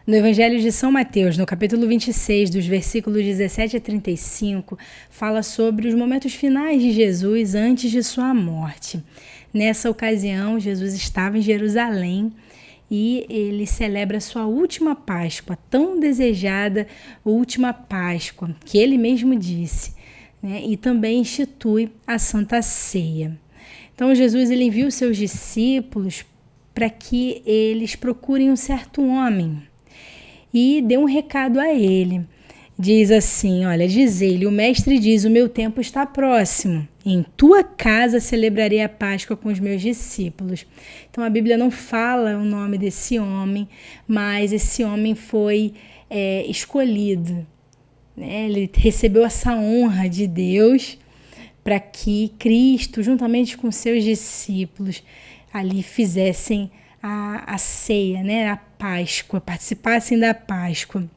No Evangelho de São Mateus, no capítulo 26, dos versículos 17 a 35, fala sobre os momentos finais de Jesus antes de sua morte. Nessa ocasião, Jesus estava em Jerusalém e ele celebra sua última Páscoa, tão desejada última Páscoa, que ele mesmo disse, né? E também institui a Santa Ceia. Então, Jesus ele envia os seus discípulos para que eles procurem um certo homem e dê um recado a ele. Diz assim, olha, diz-lhe, o mestre diz, o meu tempo está próximo. Em tua casa celebrarei a Páscoa com os meus discípulos. Então a Bíblia não fala o nome desse homem, mas esse homem foi escolhido, né? Ele recebeu essa honra de Deus para que Cristo, juntamente com seus discípulos, ali fizessem a ceia, né? A Páscoa, participassem da Páscoa.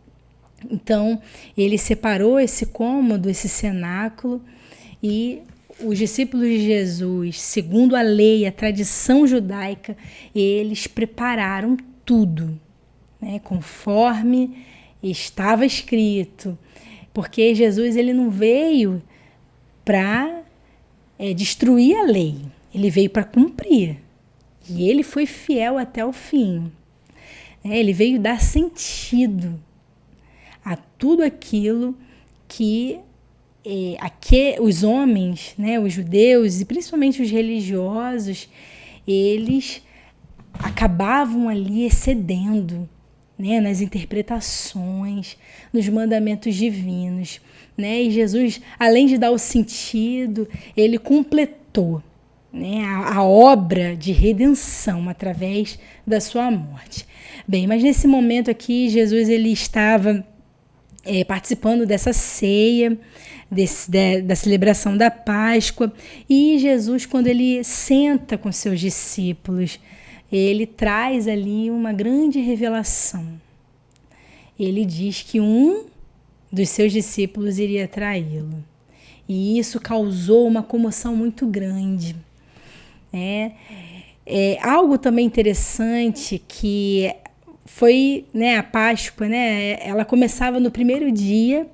Então, ele separou esse cômodo, esse cenáculo, e os discípulos de Jesus, segundo a lei, a tradição judaica, eles prepararam tudo, né, conforme estava escrito, porque Jesus ele não veio para destruir a lei, ele veio para cumprir, e ele foi fiel até o fim. Ele veio dar sentido a tudo aquilo que os homens, né, os judeus e principalmente os religiosos, eles acabavam ali excedendo, né, nas interpretações, nos mandamentos divinos, né? E Jesus, além de dar o sentido, ele completou, né, a obra de redenção através da sua morte. Bem, mas nesse momento aqui, Jesus ele estava participando dessa ceia, da celebração da Páscoa, e Jesus, quando ele senta com seus discípulos, ele traz ali uma grande revelação. Ele diz que um dos seus discípulos iria traí-lo, e isso causou uma comoção muito grande. Algo também interessante que foi, né, a Páscoa, né, ela começava no primeiro dia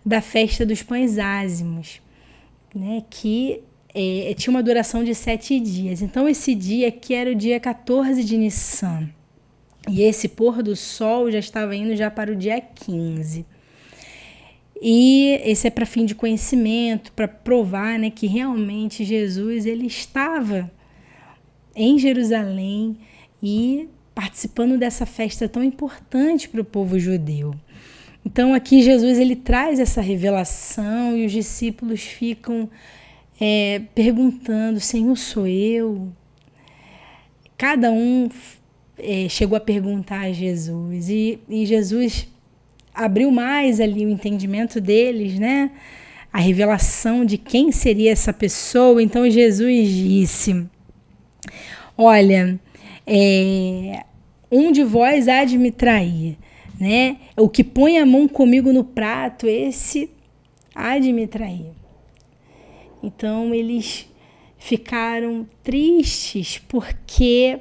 da festa dos pães ázimos, né, que tinha uma duração de 7 dias. Então, esse dia aqui era o dia 14 de Nissan. E esse pôr do sol já estava indo já para o dia 15. E esse é para fim de conhecimento, para provar, né, que realmente Jesus ele estava em Jerusalém e participando dessa festa tão importante para o povo judeu. Então aqui Jesus ele traz essa revelação e os discípulos ficam perguntando, Senhor, sou eu? Cada um chegou a perguntar a Jesus e Jesus abriu mais ali o entendimento deles, né? A revelação de quem seria essa pessoa. Então Jesus disse, olha, um de vós há de me trair, né? O que põe a mão comigo no prato, esse há de me trair. Então eles ficaram tristes porque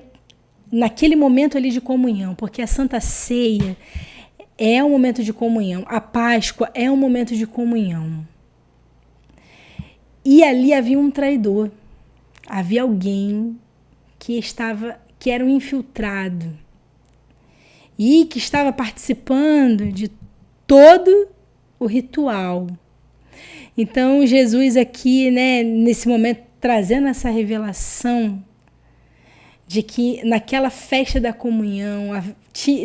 naquele momento ali de comunhão, porque a Santa Ceia é um momento de comunhão, a Páscoa é um momento de comunhão. E ali havia um traidor, havia alguém que era um infiltrado e que estava participando de todo o ritual. Então Jesus aqui, né, nesse momento, trazendo essa revelação de que naquela festa da comunhão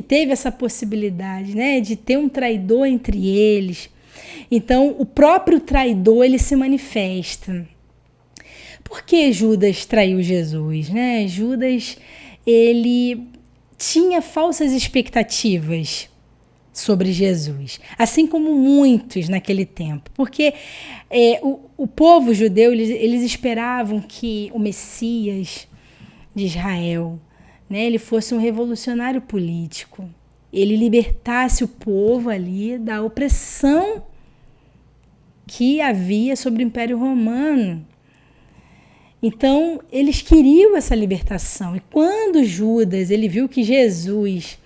teve essa possibilidade, né, de ter um traidor entre eles. Então o próprio traidor ele se manifesta. Por que Judas traiu Jesus, né? Judas ele tinha falsas expectativas sobre Jesus, assim como muitos naquele tempo, porque o povo judeu eles esperavam que o Messias de Israel, né, ele fosse um revolucionário político, ele libertasse o povo ali da opressão que havia sobre o Império Romano. Então, eles queriam essa libertação. E quando Judas ele viu que Jesus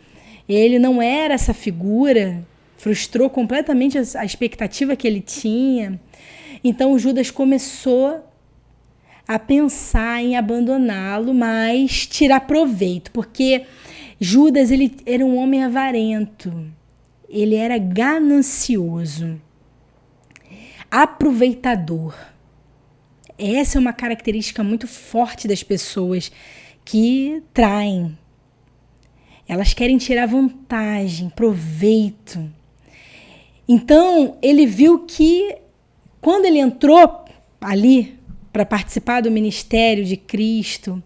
Ele não era essa figura, frustrou completamente a expectativa que ele tinha. Então Judas começou a pensar em abandoná-lo, mas tirar proveito, porque Judas ele era um homem avarento, ele era ganancioso, aproveitador. Essa é uma característica muito forte das pessoas que traem. Elas querem tirar vantagem, proveito. Então, ele viu que quando ele entrou ali para participar do ministério de Cristo,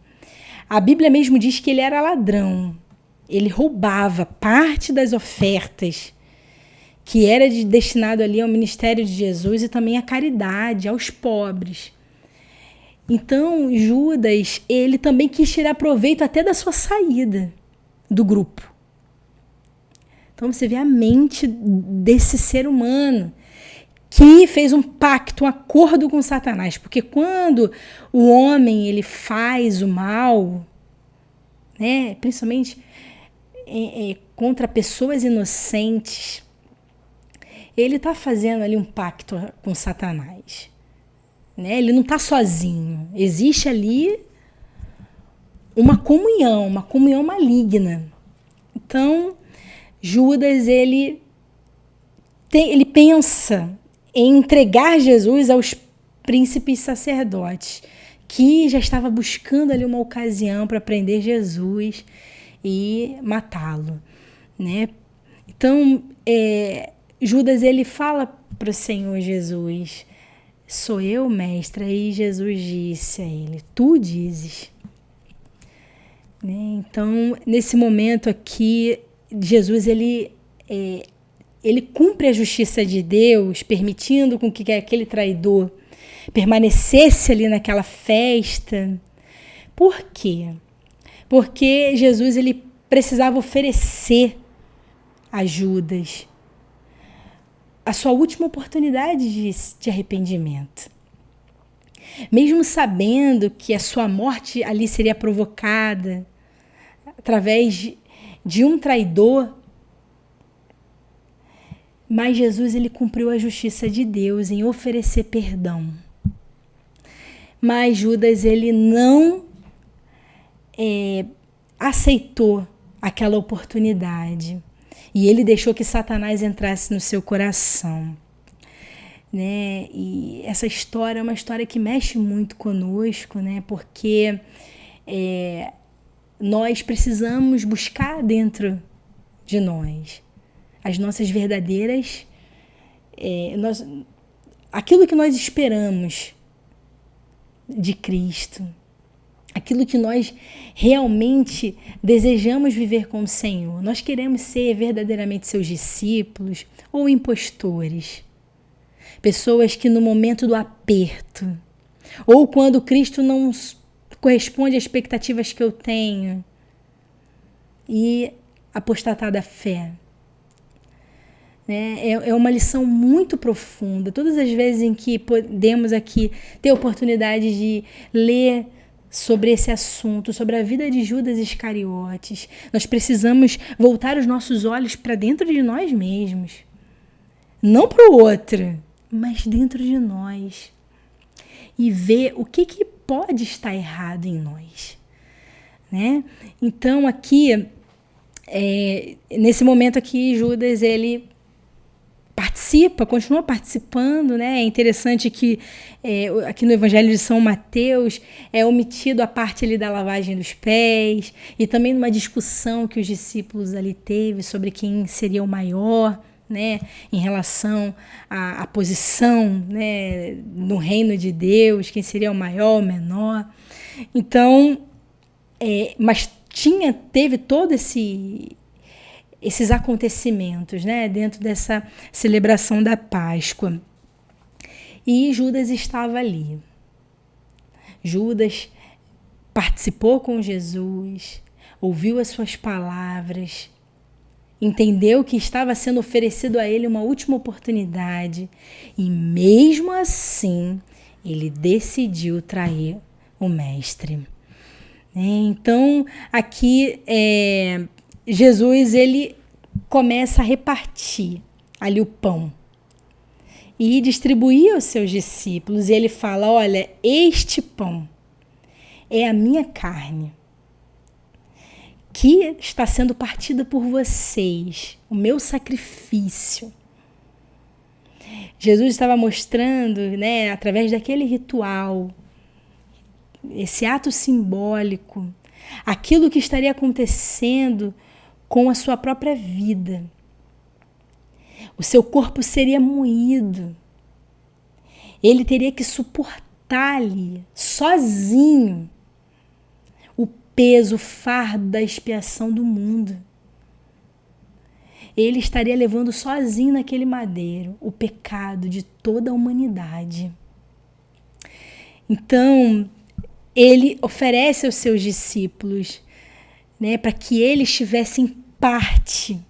a Bíblia mesmo diz que ele era ladrão. Ele roubava parte das ofertas que era destinado ali ao ministério de Jesus e também à caridade, aos pobres. Então, Judas, ele também quis tirar proveito até da sua saída do grupo. Então, você vê a mente desse ser humano que fez um pacto, um acordo com Satanás. Porque quando o homem ele faz o mal, né, principalmente contra pessoas inocentes, ele está fazendo ali um pacto com Satanás. Né? Ele não está sozinho. Existe ali uma comunhão maligna. Então, Judas, ele pensa em entregar Jesus aos príncipes sacerdotes, que já estava buscando ali uma ocasião para prender Jesus e matá-lo. Né? Então, Judas, ele fala para o Senhor Jesus: sou eu, mestre? Aí Jesus disse a ele: tu dizes. Né? Então, nesse momento aqui, Jesus ele cumpre a justiça de Deus, permitindo com que aquele traidor permanecesse ali naquela festa. Por quê? Porque Jesus ele precisava oferecer a Judas a sua última oportunidade de arrependimento. Mesmo sabendo que a sua morte ali seria provocada através de um traidor, mas Jesus ele cumpriu a justiça de Deus em oferecer perdão. Mas Judas ele não aceitou aquela oportunidade. E ele deixou que Satanás entrasse no seu coração. Né? E essa história é uma história que mexe muito conosco, né? Porque nós precisamos buscar dentro de nós as nossas verdadeiras... aquilo que nós esperamos de Cristo. Aquilo que nós realmente desejamos viver com o Senhor. Nós queremos ser verdadeiramente seus discípulos ou impostores. Pessoas que no momento do aperto, ou quando Cristo não corresponde às expectativas que eu tenho, e apostatar da fé. Né? É uma lição muito profunda. Todas as vezes em que podemos aqui ter a oportunidade de ler sobre esse assunto, sobre a vida de Judas Iscariotes, nós precisamos voltar os nossos olhos para dentro de nós mesmos. Não para o outro, mas dentro de nós. E ver o que pode estar errado em nós. Né? Então, aqui, nesse momento aqui, Judas, ele continua participando, né? É interessante que aqui no Evangelho de São Mateus é omitido a parte ali da lavagem dos pés e também numa discussão que os discípulos ali teve sobre quem seria o maior, né? Em relação à posição, né? No reino de Deus, quem seria o maior, o menor. Então, mas teve todo esses acontecimentos, né, dentro dessa celebração da Páscoa. E Judas estava ali. Judas participou com Jesus, ouviu as suas palavras, entendeu que estava sendo oferecido a ele uma última oportunidade e mesmo assim ele decidiu trair o mestre. Então, aqui Jesus, ele começa a repartir ali o pão e distribuir aos seus discípulos. E ele fala, olha, este pão é a minha carne, que está sendo partida por vocês, o meu sacrifício. Jesus estava mostrando, né, através daquele ritual, esse ato simbólico, aquilo que estaria acontecendo com a sua própria vida. O seu corpo seria moído. Ele teria que suportar ali, sozinho, o peso, o fardo da expiação do mundo. Ele estaria levando sozinho naquele madeiro o pecado de toda a humanidade. Então, ele oferece aos seus discípulos, né, para que eles tivessem parte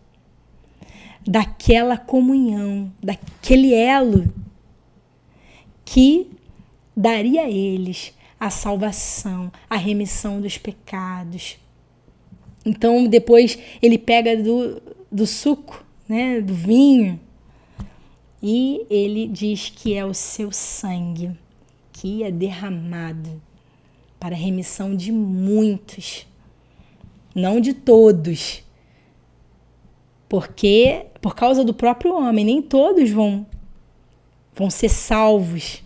daquela comunhão, daquele elo que daria a eles a salvação, a remissão dos pecados. Então, depois ele pega do suco, né, do vinho, e ele diz que é o seu sangue que é derramado para a remissão de muitos, não de todos, porque por causa do próprio homem, nem todos vão ser salvos,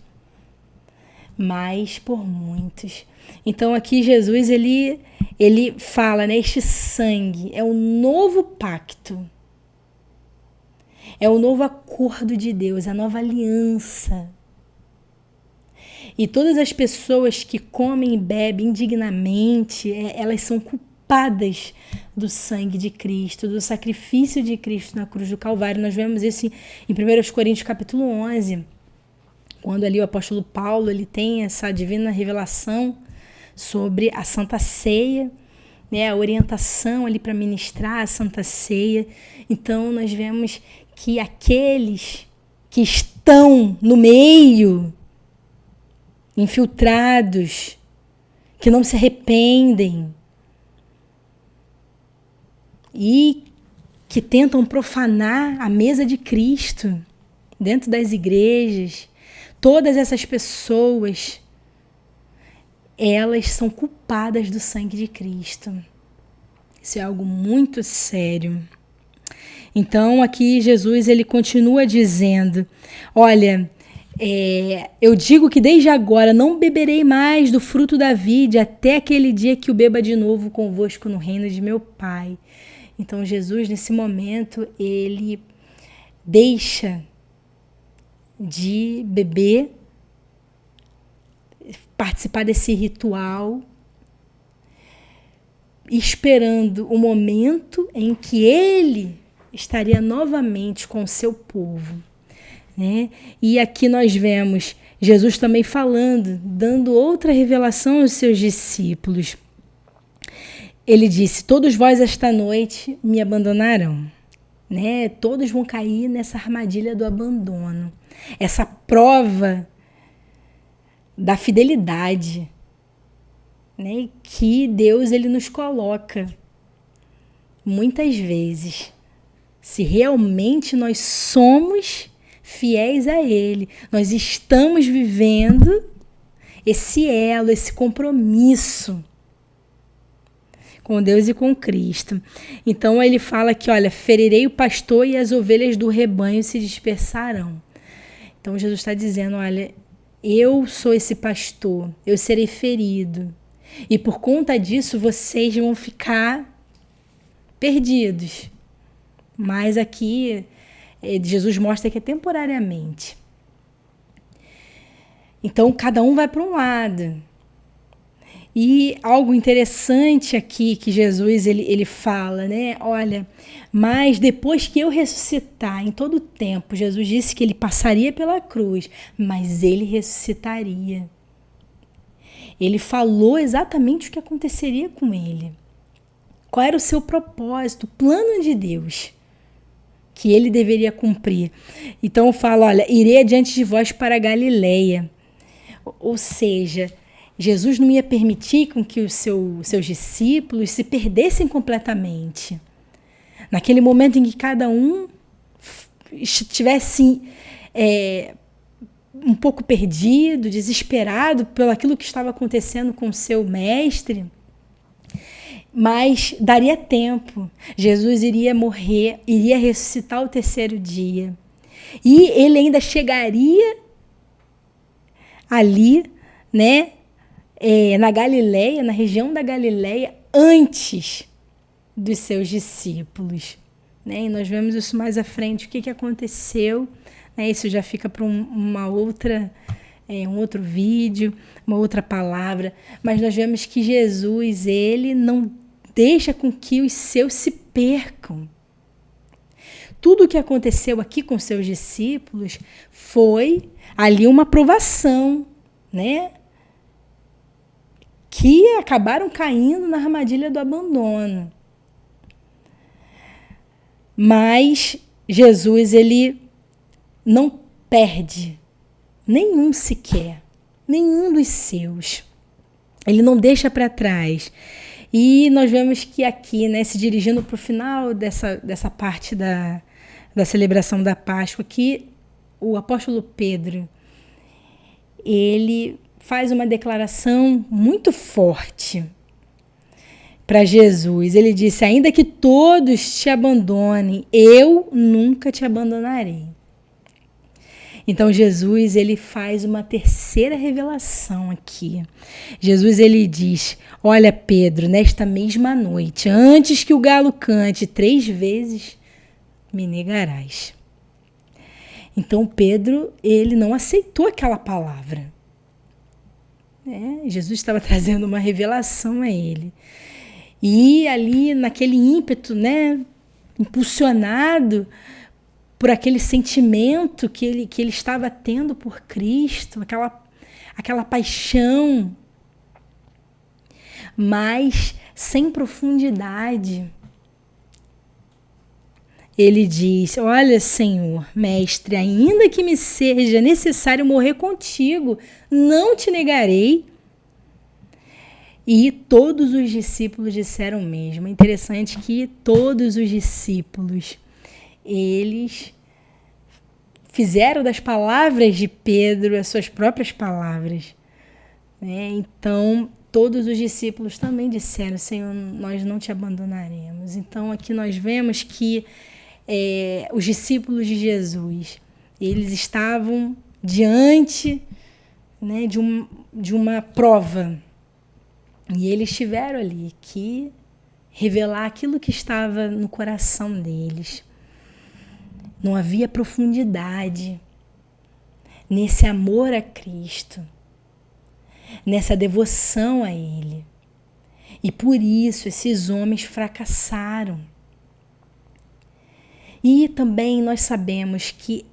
mas por muitos. Então aqui Jesus ele fala, né, este sangue é o novo pacto, é o novo acordo de Deus, a nova aliança. E todas as pessoas que comem e bebem indignamente, elas são culpadas do sangue de Cristo, do sacrifício de Cristo na cruz do Calvário. Nós vemos isso em 1 Coríntios capítulo 11, quando ali o apóstolo Paulo ele tem essa divina revelação sobre a Santa Ceia, né, a orientação ali para ministrar a Santa Ceia. Então nós vemos que aqueles que estão no meio, infiltrados, que não se arrependem e que tentam profanar a mesa de Cristo dentro das igrejas, todas essas pessoas, elas são culpadas do sangue de Cristo. Isso é algo muito sério. Então aqui Jesus ele continua dizendo, olha, eu digo que desde agora não beberei mais do fruto da vide até aquele dia que o beba de novo convosco no reino de meu Pai. Então Jesus, nesse momento, ele deixa de beber, participar desse ritual, esperando o momento em que ele estaria novamente com o seu povo. Né? E aqui nós vemos Jesus também falando, dando outra revelação aos seus discípulos. Ele disse, todos vós esta noite me abandonarão. Né? Todos vão cair nessa armadilha do abandono. Essa prova da fidelidade, né? Que Deus ele nos coloca muitas vezes. Se realmente nós somos fiéis a Ele, nós estamos vivendo esse elo, esse compromisso com Deus e com Cristo. Então ele fala que, olha, ferirei o pastor e as ovelhas do rebanho se dispersarão. Então Jesus está dizendo, olha, eu sou esse pastor, eu serei ferido. E por conta disso vocês vão ficar perdidos. Mas aqui Jesus mostra que é temporariamente. Então cada um vai para um lado. E algo interessante aqui que Jesus ele fala, né? Olha, mas depois que eu ressuscitar, em todo o tempo, Jesus disse que ele passaria pela cruz, mas ele ressuscitaria. Ele falou exatamente o que aconteceria com ele. Qual era o seu propósito, o plano de Deus que ele deveria cumprir. Então eu falo, olha, irei adiante de vós para a Galileia. Ou seja, Jesus não ia permitir com que os seus discípulos se perdessem completamente. naquele momento em que cada um estivesse um pouco perdido, desesperado pelo aquilo que estava acontecendo com o seu mestre, mas daria tempo. Jesus iria morrer, iria ressuscitar ao terceiro dia. E ele ainda chegaria ali, né, na Galileia, na região da Galileia, antes dos seus discípulos. Né? E nós vemos isso mais à frente, o que aconteceu. Né? Isso já fica para um outro vídeo, uma outra palavra. Mas nós vemos que Jesus, ele não deixa com que os seus se percam. Tudo o que aconteceu aqui com seus discípulos foi ali uma provação, né? Que acabaram caindo na armadilha do abandono. Mas Jesus, ele não perde nenhum sequer, nenhum dos seus. Ele não deixa para trás. E nós vemos que aqui, né, se dirigindo para o final dessa parte da celebração da Páscoa, que o apóstolo Pedro, ele faz uma declaração muito forte para Jesus. Ele disse: ainda que todos te abandonem, eu nunca te abandonarei. Então Jesus, ele faz uma terceira revelação aqui. Jesus, ele diz: olha, Pedro, nesta mesma noite, antes que o galo cante 3 vezes, me negarás. Então Pedro, ele não aceitou aquela palavra. Jesus estava trazendo uma revelação a ele. E ali, naquele ímpeto, né, impulsionado por aquele sentimento que ele estava tendo por Cristo, aquela paixão, mas sem profundidade. Ele diz: olha, Senhor, mestre, ainda que me seja necessário morrer contigo, não te negarei. E todos os discípulos disseram o mesmo. É interessante que todos os discípulos, eles fizeram das palavras de Pedro as suas próprias palavras. Né? Então, todos os discípulos também disseram: Senhor, nós não te abandonaremos. Então, aqui nós vemos que os discípulos de Jesus, eles estavam diante, né, de uma prova. E eles tiveram ali que revelar aquilo que estava no coração deles. Não havia profundidade nesse amor a Cristo, nessa devoção a Ele. E por isso esses homens fracassaram. E também nós sabemos que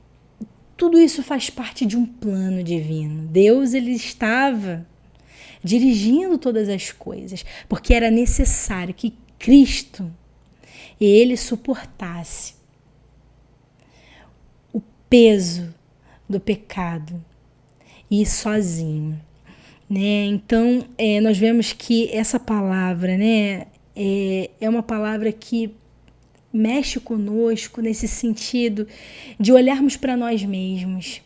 tudo isso faz parte de um plano divino. Deus, ele estava dirigindo todas as coisas, porque era necessário que Cristo, ele suportasse o peso do pecado e ir sozinho, né? Então, nós vemos que essa palavra, né, é uma palavra que mexe conosco nesse sentido de olharmos para nós mesmos,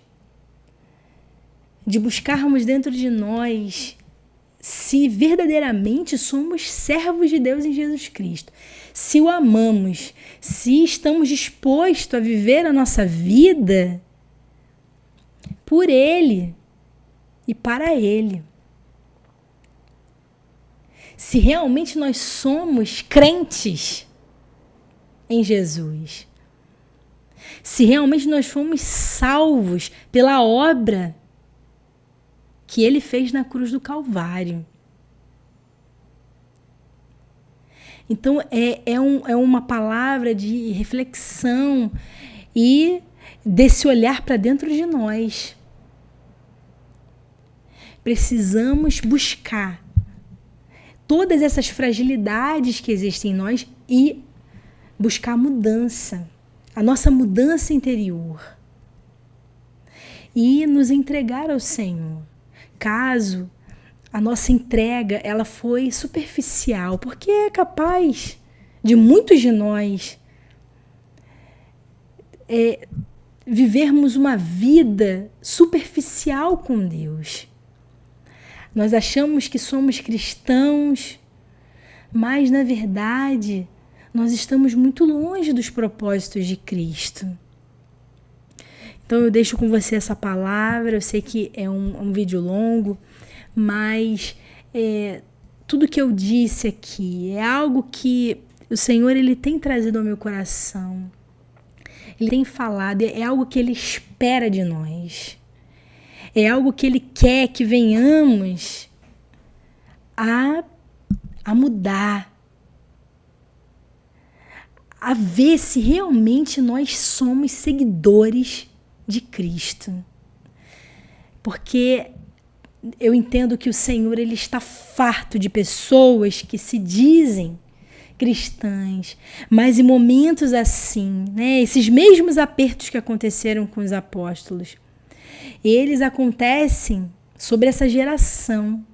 de buscarmos dentro de nós se verdadeiramente somos servos de Deus em Jesus Cristo, se o amamos, se estamos dispostos a viver a nossa vida por Ele e para Ele. Se realmente nós somos crentes em Jesus, se realmente nós fomos salvos pela obra que Ele fez na cruz do Calvário. Então, é uma palavra de reflexão e desse olhar para dentro de nós. Precisamos buscar todas essas fragilidades que existem em nós e buscar mudança, a nossa mudança interior. E nos entregar ao Senhor. Caso a nossa entrega ela foi superficial, porque é capaz de muitos de nós vivermos uma vida superficial com Deus. Nós achamos que somos cristãos, mas na verdade nós estamos muito longe dos propósitos de Cristo. Então eu deixo com você essa palavra. Eu sei que é um vídeo longo, mas tudo que eu disse aqui é algo que o Senhor ele tem trazido ao meu coração. Ele tem falado, é algo que Ele espera de nós. É algo que Ele quer que venhamos a mudar. A ver se realmente nós somos seguidores de Cristo. Porque eu entendo que o Senhor ele está farto de pessoas que se dizem cristãs, mas em momentos assim, né, esses mesmos apertos que aconteceram com os apóstolos, eles acontecem sobre essa geração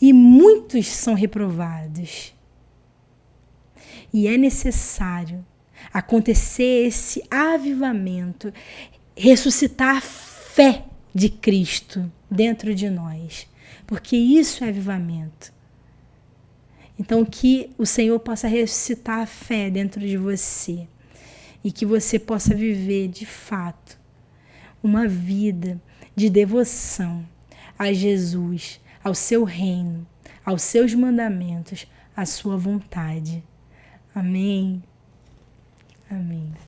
e muitos são reprovados. E é necessário acontecer esse avivamento, ressuscitar a fé de Cristo dentro de nós, porque isso é avivamento. Então, que o Senhor possa ressuscitar a fé dentro de você e que você possa viver, de fato, uma vida de devoção a Jesus, ao seu reino, aos seus mandamentos, à sua vontade. Amém. Amém.